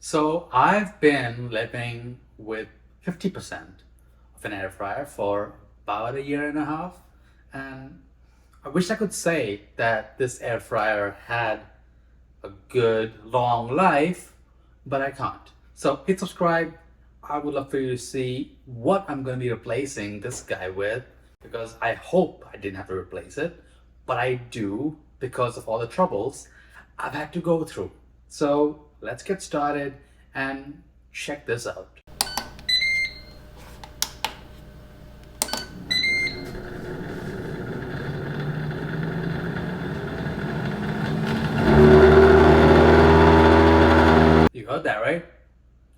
So I've been living with 50% of an air fryer for about a year and a half. And I wish I could say that this air fryer had a good long life, but I can't. So hit subscribe. I would love for you to see what I'm going to be replacing this guy with, because I hope I didn't have to replace it, but I do because of all the troubles I've had to go through. So let's get started and check this out. You heard that, right?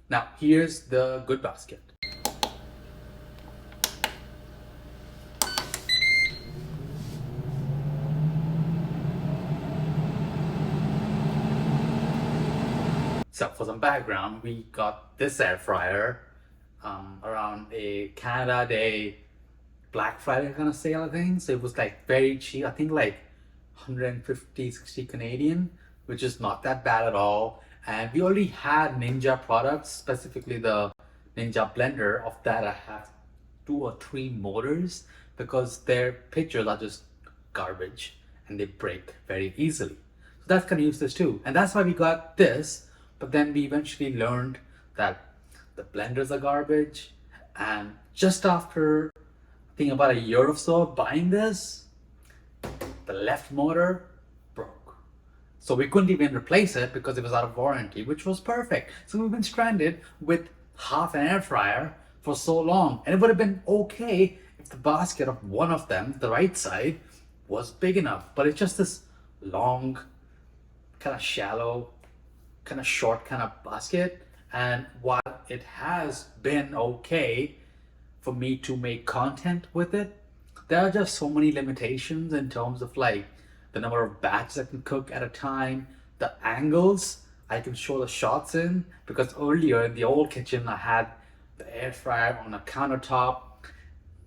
Now here's the good basket. So for some background, we got this air fryer around a Canada Day Black Friday kind of sale, I think. So it was like very cheap. I think like 150, 60 Canadian, which is not that bad at all. And we already had Ninja products, specifically the Ninja blender. Of that, I have 2 or 3 motors because their pictures are just garbage and they break very easily. So that's kind of useless too. And that's why we got this. But then we eventually learned that the blenders are garbage. And just after, I think about a year or so of buying this, the left motor broke. So we couldn't even replace it because it was out of warranty, which was perfect. So we've been stranded with half an air fryer for so long. And it would have been okay if the basket of one of them, the right side, was big enough. But it's just this long, kind of shallow, kind of short kind of basket. And while it has been okay for me to make content with it, there are just so many limitations in terms of like the number of batches I can cook at a time, the angles I can show the shots in, because earlier in the old kitchen I had the air fryer on a countertop,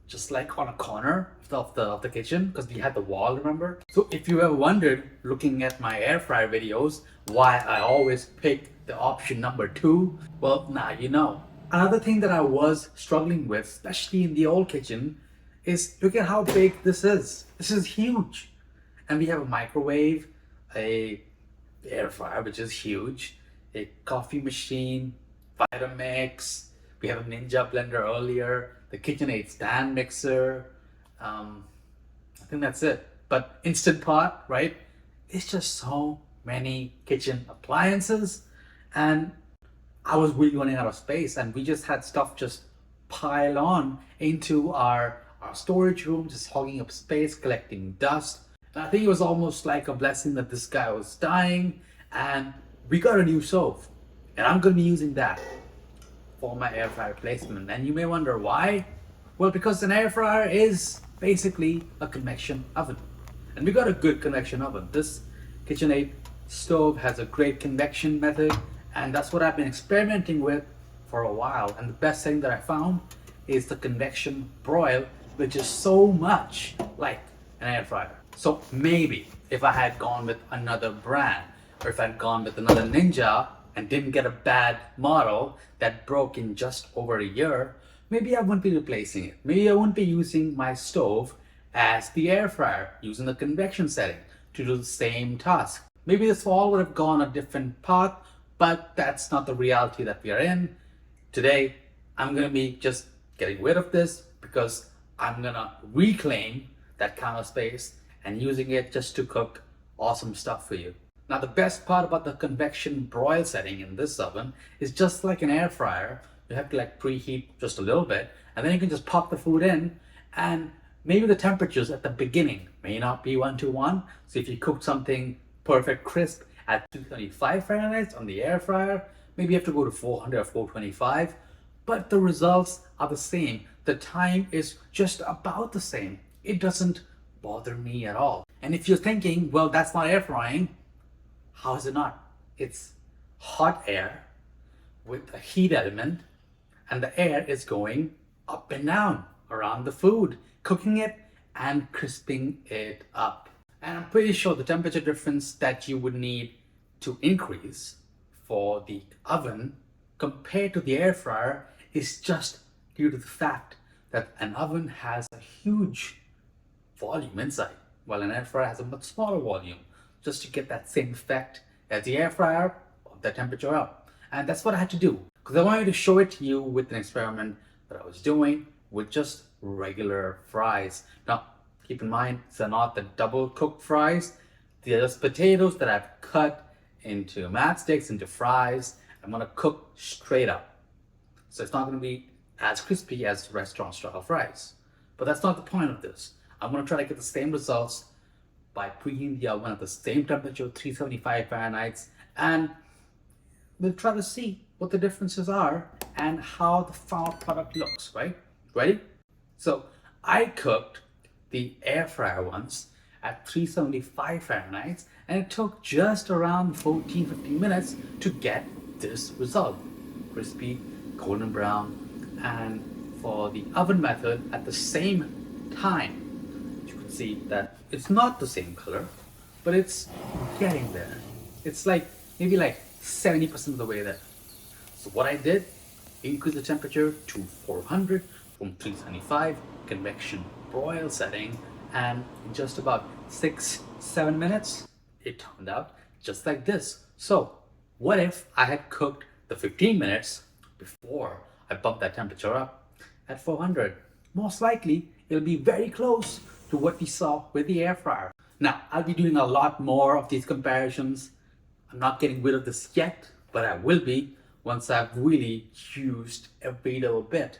just like on a corner of the kitchen, because we had the wall, remember? So if you ever wondered, looking at my air fryer videos, why I always pick the option number 2, well, now you know. Another thing that I was struggling with, especially in the old kitchen, is look at how big this is. This is huge. And we have a microwave, a air fryer, which is huge, a coffee machine, Vitamix. We have a Ninja blender earlier, the KitchenAid stand mixer. I think that's it. But Instant Pot, right? It's just so many kitchen appliances, and I was really running out of space, and we just had stuff just pile on into our storage room, just hogging up space, collecting dust. And I think it was almost like a blessing that this guy was dying, and we got a new stove, and I'm gonna be using that for my air fryer replacement. And you may wonder why? Well, because an air fryer is basically a convection oven, and we got a good convection oven. This KitchenAid stove has a great convection method, and that's what I've been experimenting with for a while. And the best thing that I found is the convection broil, which is so much like an air fryer. So maybe if I had gone with another brand, or if I'd gone with another Ninja and didn't get a bad model that broke in just over a year, maybe I wouldn't be replacing it. Maybe I wouldn't be using my stove as the air fryer, using the convection setting to do the same task. Maybe this all would have gone a different path, but that's not the reality that we are in. Today, I'm gonna be just getting rid of this because I'm gonna reclaim that counter space and using it just to cook awesome stuff for you. Now, the best part about the convection broil setting in this oven is just like an air fryer. You have to like preheat just a little bit, and then you can just pop the food in, and maybe the temperatures at the beginning may not be 1-to-1. So if you cook something perfect crisp at 225 Fahrenheit on the air fryer, maybe you have to go to 400 or 425, but the results are the same. The time is just about the same. It doesn't bother me at all. And if you're thinking, well, that's not air frying, how is it not? It's hot air with a heat element, and the air is going up and down around the food, cooking it and crisping it up. And I'm pretty sure the temperature difference that you would need to increase for the oven compared to the air fryer is just due to the fact that an oven has a huge volume inside, while an air fryer has a much smaller volume, just to get that same effect as the air fryer, of the temperature up. And that's what I had to do, because I wanted to show it to you with an experiment that I was doing with just regular fries. Now, keep in mind, these are not the double cooked fries. They're just potatoes that I've cut into matchsticks, into fries. I'm gonna cook straight up. So it's not gonna be as crispy as restaurant style fries. But that's not the point of this. I'm gonna try to get the same results by preheating the oven at the same temperature, 375 Fahrenheit, and we'll try to see what the differences are and how the final product looks, right? Ready? So I cooked the air fryer ones at 375 Fahrenheit, and it took just around 14-15 minutes to get this result. Crispy, golden brown. And for the oven method, at the same time, you can see that it's not the same color, but it's getting there. It's like maybe like 70% of the way there. So what I did, increase the temperature to 400 from 375, convection broil setting, and in just about 6-7 minutes, it turned out just like this. So what if I had cooked the 15 minutes before I bumped that temperature up at 400? Most likely, it'll be very close to what we saw with the air fryer. Now, I'll be doing a lot more of these comparisons. I'm not getting rid of this yet, but I will be once I've really used every little bit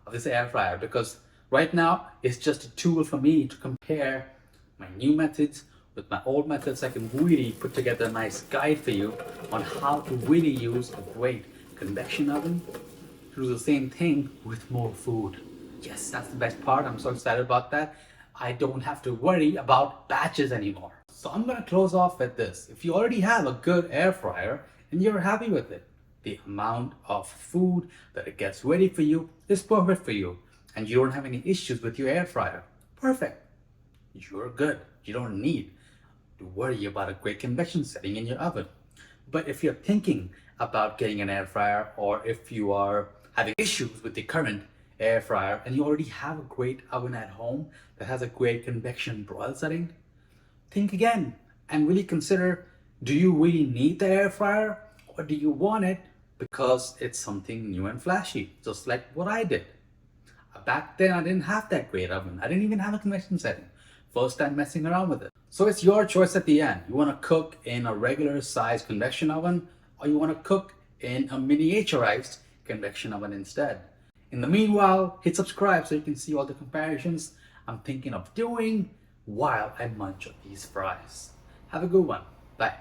of this air fryer, because right now it's just a tool for me to compare my new methods with my old methods. I can really put together a nice guide for you on how to really use a great convection oven to do the same thing with more food. Yes, that's the best part. I'm so excited about that. I don't have to worry about batches anymore. So I'm gonna close off with this. If you already have a good air fryer and you're happy with it, the amount of food that it gets ready for you is perfect for you, and you don't have any issues with your air fryer. Perfect. You're good. You don't need to worry about a great convection setting in your oven. But if you're thinking about getting an air fryer, or if you are having issues with the current air fryer and you already have a great oven at home that has a great convection broil setting, think again and really consider, do you really need the air fryer, or do you want it because it's something new and flashy, just like what I did? Back then, I didn't have that great oven. I didn't even have a convection setting. First time messing around with it. So it's your choice at the end. You want to cook in a regular size convection oven, or you want to cook in a miniaturized convection oven instead. In the meanwhile, hit subscribe so you can see all the comparisons I'm thinking of doing while I munch on these fries. Have a good one. Bye.